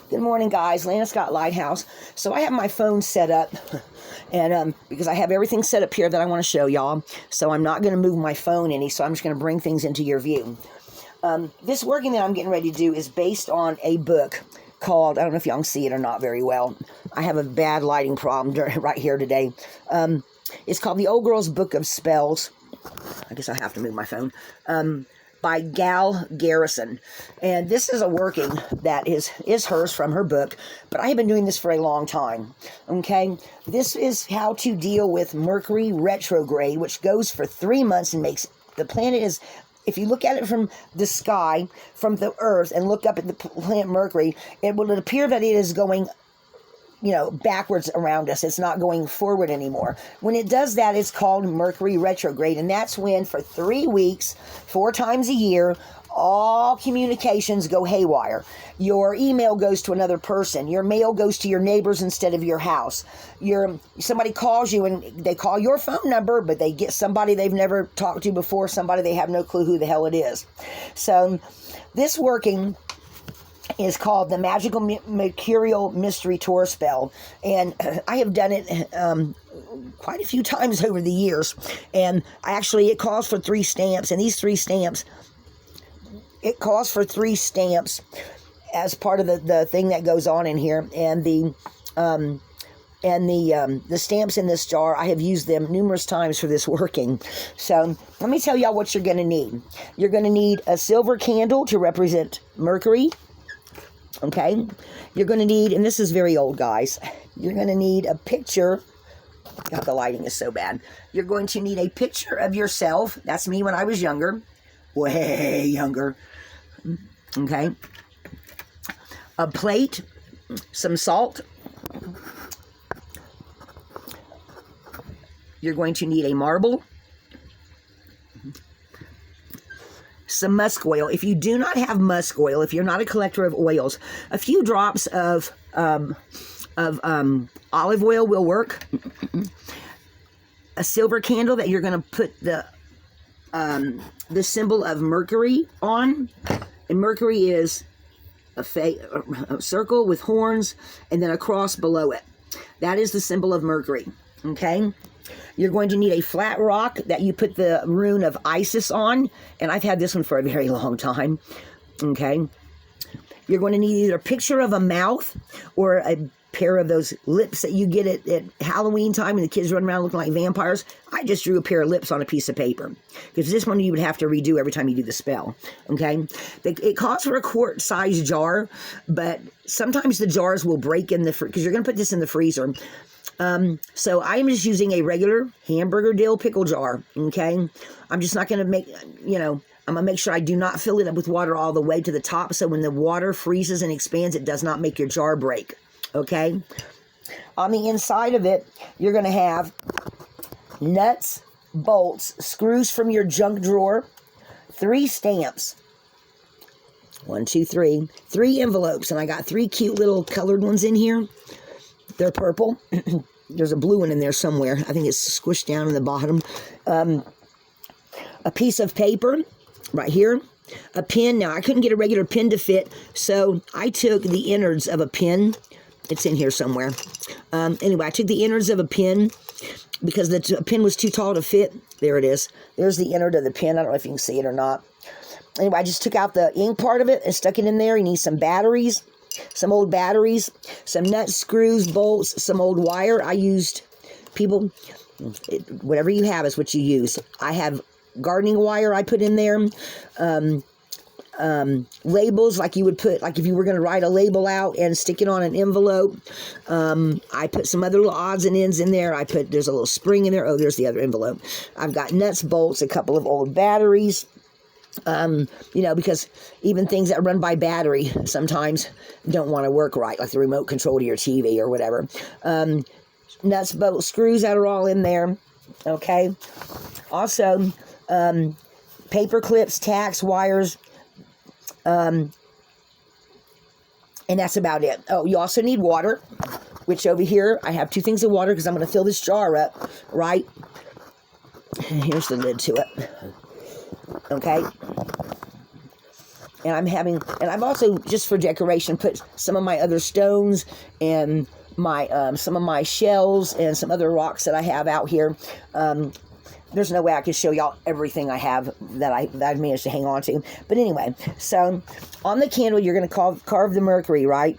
Good morning, guys. Lana Scott Lighthouse. So I have my phone set up, and because I have everything set up here that I want to show y'all, so I'm not going to move my phone any, so I'm just going to bring things into your view. This working that I'm getting ready to do is based on a book called, I don't know if y'all can see it or not very well. I have a bad lighting problem right here today. It's called The Old Girl's Book of Spells. I guess I have to move my phone. By Gal Garrison. And this is a working that is hers from her book, but I have been doing this for a long time. Okay? This is how to deal with Mercury retrograde, which goes for 3 months and makes the planet is, if you look at it from the sky, from the earth, and look up at the planet Mercury, it will appear that it is going backwards around us. It's not going forward anymore. When it does that, it's called Mercury retrograde. And that's when, for 3 weeks, 4 times a year, all communications go haywire. Your email goes to another person. Your mail goes to your neighbors instead of your house. Somebody calls you and they call your phone number, but they get somebody they've never talked to before, somebody they have no clue who the hell it is. So this working is called the Magical Mercurial Mystery Tour Spell, and I have done it quite a few times over the years, and it calls for 3 stamps, and these 3 stamps, it calls for 3 stamps as part of the thing that goes on in here, and the stamps in this jar, I have used them numerous times for this working. So let me tell y'all what you're going to need. You're going to need a silver candle to represent Mercury. Okay, you're going to need, and this is very old, guys, you're going to need a picture. God, the lighting is so bad. You're going to need a picture of yourself. That's me when I was younger. Way younger. Okay. A plate, some salt. You're going to need a marble. Some musk oil. If you do not have musk oil, if you're not a collector of oils, a few drops of olive oil will work. A silver candle that you're going to put the symbol of Mercury on, and Mercury is a circle with horns and then a cross below it. That is the symbol of Mercury. Okay. You're going to need a flat rock that you put the rune of Isis on, and I've had this one for a very long time. Okay. You're going to need either a picture of a mouth or a pair of those lips that you get at Halloween time and the kids run around looking like vampires. I just drew a pair of lips on a piece of paper, because this one you would have to redo every time you do the spell. Okay. It calls for a quart-sized jar, but sometimes the jars will break in because you're going to put this in the freezer. So I am just using a regular hamburger dill pickle jar, okay? I'm just not going to make, I'm going to make sure I do not fill it up with water all the way to the top, so when the water freezes and expands, it does not make your jar break, okay? On the inside of it, you're going to have nuts, bolts, screws from your junk drawer, 3 stamps, 1, 2, 3, 3 envelopes, and I got 3 cute little colored ones in here. They're purple. There's a blue one in there somewhere. I think it's squished down in the bottom. A piece of paper right here. A pen. Now, I couldn't get a regular pen to fit, so I took the innards of a pen. It's in here somewhere. Anyway, I took the innards of a pen because the pen was too tall to fit. There it is. There's the innard of the pen. I don't know if you can see it or not. Anyway, I just took out the ink part of it and stuck it in there. You need some batteries. Some old batteries, some nuts, screws, bolts, some old wire. I used, whatever you have is what you use. I have gardening wire I put in there. Labels like you would put, like if you were going to write a label out and stick it on an envelope. I put some other little odds and ends in there. There's a little spring in there. Oh, there's the other envelope. I've got nuts, bolts, a couple of old batteries. Because even things that run by battery sometimes don't want to work right, like the remote control to your TV or whatever. Nuts, bolts, screws that are all in there. Okay. Also, paper clips, tacks, wires, and that's about it. Oh, you also need water, which over here I have 2 things of water because I'm going to fill this jar up, right? Here's the lid to it. Okay. And I've also, just for decoration, put some of my other stones and my some of my shells and some other rocks that I have out here. There's no way I can show y'all everything I have that I've managed to hang on to. But anyway, so on the candle, you're going to carve the Mercury, right?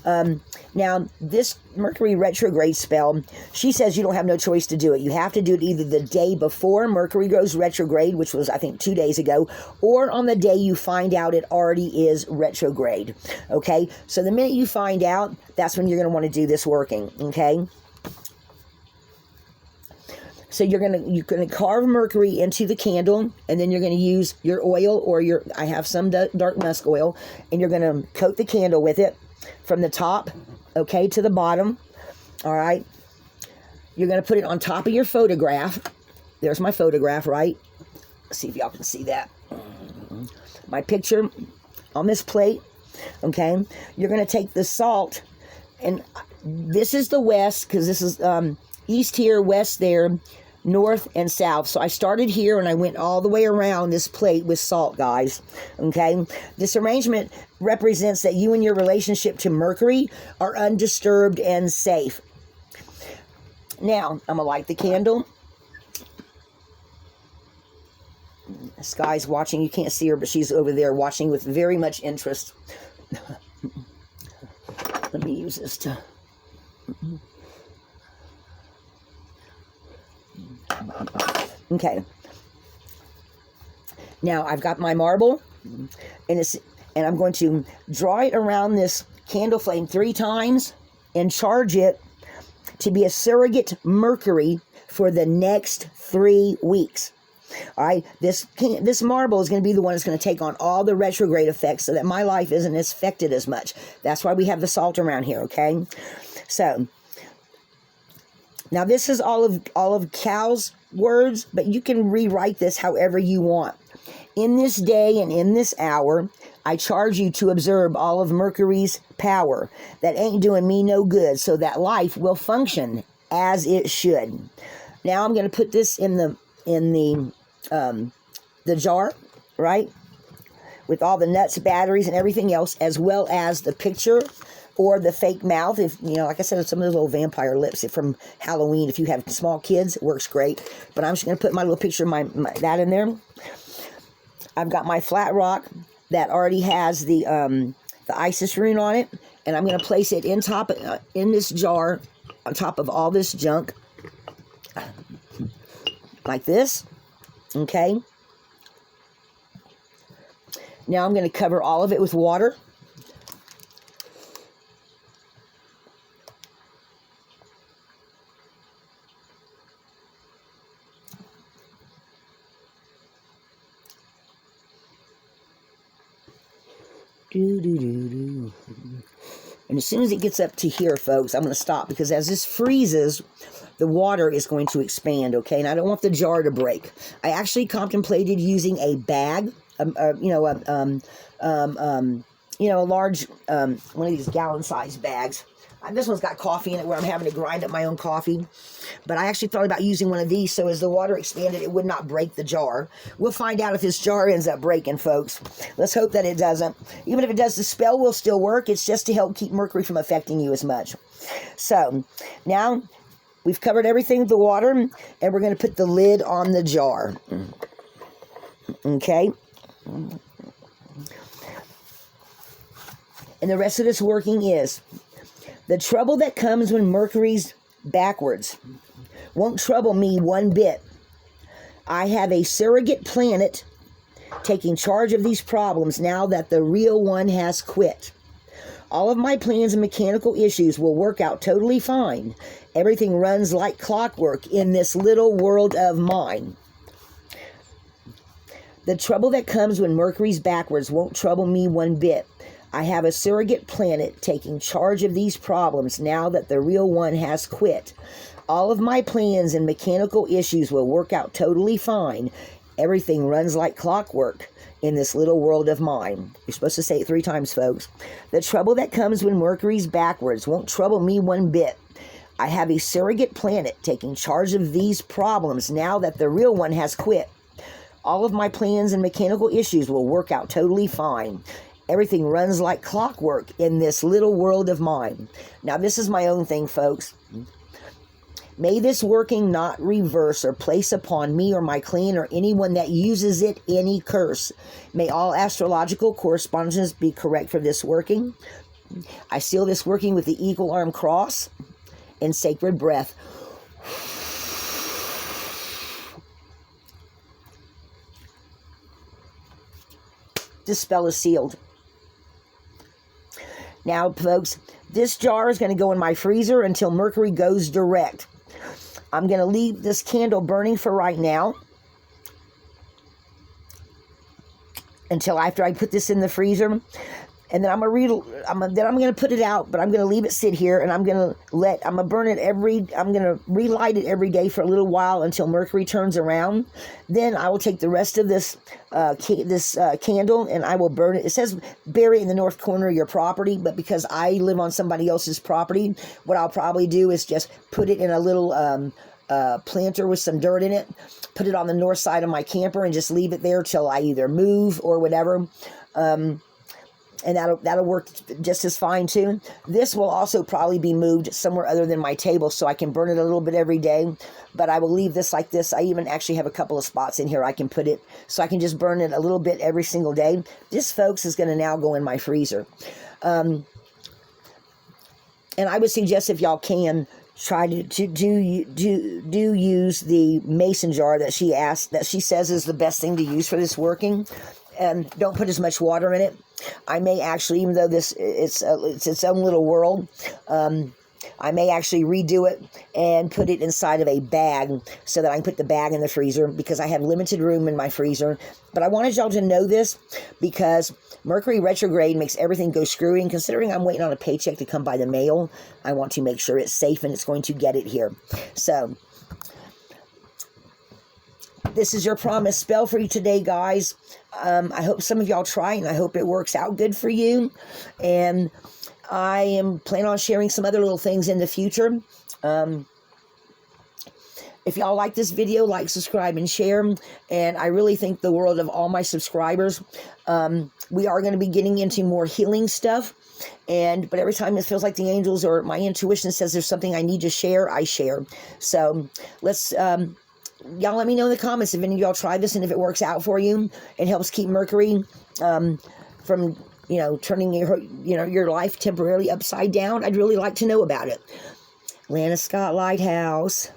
Now, this Mercury retrograde spell, she says you don't have no choice to do it. You have to do it either the day before Mercury goes retrograde, which was, I think, 2 days ago, or on the day you find out it already is retrograde. Okay? So the minute you find out, that's when you're going to want to do this working. Okay? So you're gonna carve Mercury into the candle, and then you're gonna use your oil or I have some dark musk oil, and you're gonna coat the candle with it from the top, okay, to the bottom. All right. You're gonna put it on top of your photograph. There's my photograph, right? Let's see if y'all can see that. My picture on this plate. Okay. You're gonna take the salt, and this is the west, because this is east here, west there, north and south. So I started here and I went all the way around this plate with salt, guys. Okay? This arrangement represents that you and your relationship to Mercury are undisturbed and safe. Now, I'm going to light the candle. Sky's watching. You can't see her, but she's over there watching with very much interest. Let me use this to... Okay. Now I've got my marble, and I'm going to draw it around this candle flame 3 times and charge it to be a surrogate Mercury for the next 3 weeks. All right, this marble is going to be the one that's going to take on all the retrograde effects, so that my life isn't affected as much. That's why we have the salt around here. Okay, so. Now, this is all of Cal's words, but you can rewrite this however you want. In this day and in this hour, I charge you to observe all of Mercury's power that ain't doing me no good, so that life will function as it should. Now, I'm going to put this in the jar, right, with all the nuts, batteries, and everything else, as well as the picture or the fake mouth. If like I said, some of those little vampire lips from Halloween. If you have small kids, it works great. But I'm just going to put my little picture of that in there. I've got my flat rock that already has the Isis rune on it, and I'm going to place it in this jar on top of all this junk, like this. Okay. Now I'm going to cover all of it with water. And as soon as it gets up to here, folks, I'm going to stop, because as this freezes, the water is going to expand, okay? And I don't want the jar to break. I actually contemplated using a bag, a large, one of these gallon-sized bags. This one's got coffee in it where I'm having to grind up my own coffee. But I actually thought about using one of these so as the water expanded, it would not break the jar. We'll find out if this jar ends up breaking, folks. Let's hope that it doesn't. Even if it does, the spell will still work. It's just to help keep Mercury from affecting you as much. So, now we've covered everything with the water, and we're going to put the lid on the jar. Okay? And the rest of this working is... The trouble that comes when Mercury's backwards won't trouble me one bit. I have a surrogate planet taking charge of these problems now that the real one has quit. All of my plans and mechanical issues will work out totally fine. Everything runs like clockwork in this little world of mine. The trouble that comes when Mercury's backwards won't trouble me one bit. I have a surrogate planet taking charge of these problems now that the real one has quit. All of my plans and mechanical issues will work out totally fine. Everything runs like clockwork in this little world of mine. You're supposed to say it 3 times, folks. The trouble that comes when Mercury's backwards won't trouble me one bit. I have a surrogate planet taking charge of these problems now that the real one has quit. All of my plans and mechanical issues will work out totally fine. Everything runs like clockwork in this little world of mine. Now, this is my own thing, folks. May this working not reverse or place upon me or my clan or anyone that uses it any curse. May all astrological correspondences be correct for this working. I seal this working with the eagle arm cross and sacred breath. This spell is sealed. Now, folks, this jar is going to go in my freezer until Mercury goes direct. I'm going to leave this candle burning for right now until after I put this in the freezer. And then I'm going to put it out, but I'm going to leave it sit here, and I'm going to burn it I'm going to relight it every day for a little while until Mercury turns around. Then I will take the rest of this candle and I will burn it. It says bury it in the north corner of your property, but because I live on somebody else's property, what I'll probably do is just put it in a little planter with some dirt in it, put it on the north side of my camper, and just leave it there till I either move or whatever. And that'll work just as fine too. This will also probably be moved somewhere other than my table so I can burn it a little bit every day. But I will leave this like this. I even actually have a couple of spots in here I can put it so I can just burn it a little bit every single day. This, folks, is going to now go in my freezer. And I would suggest, if y'all can, try to do use the mason jar that she says is the best thing to use for this working. And don't put as much water in it. I may actually, even though it's its own little world, I may actually redo it and put it inside of a bag so that I can put the bag in the freezer, because I have limited room in my freezer. But I wanted y'all to know this because Mercury retrograde makes everything go screwy, and considering I'm waiting on a paycheck to come by the mail, I want to make sure it's safe and it's going to get it here. So this is your promise spell for you today, guys. I hope some of y'all try, and I hope it works out good for you. And I am planning on sharing some other little things in the future. If y'all like this video, like, subscribe, and share. And I really think the world of all my subscribers. We are going to be getting into more healing stuff. But every time it feels like the angels or my intuition says there's something I need to share, I share. So let's... y'all let me know in the comments if any of y'all try this and if it works out for you. It helps keep Mercury from, turning your life temporarily upside down. I'd really like to know about it. Lana Scott Lighthouse.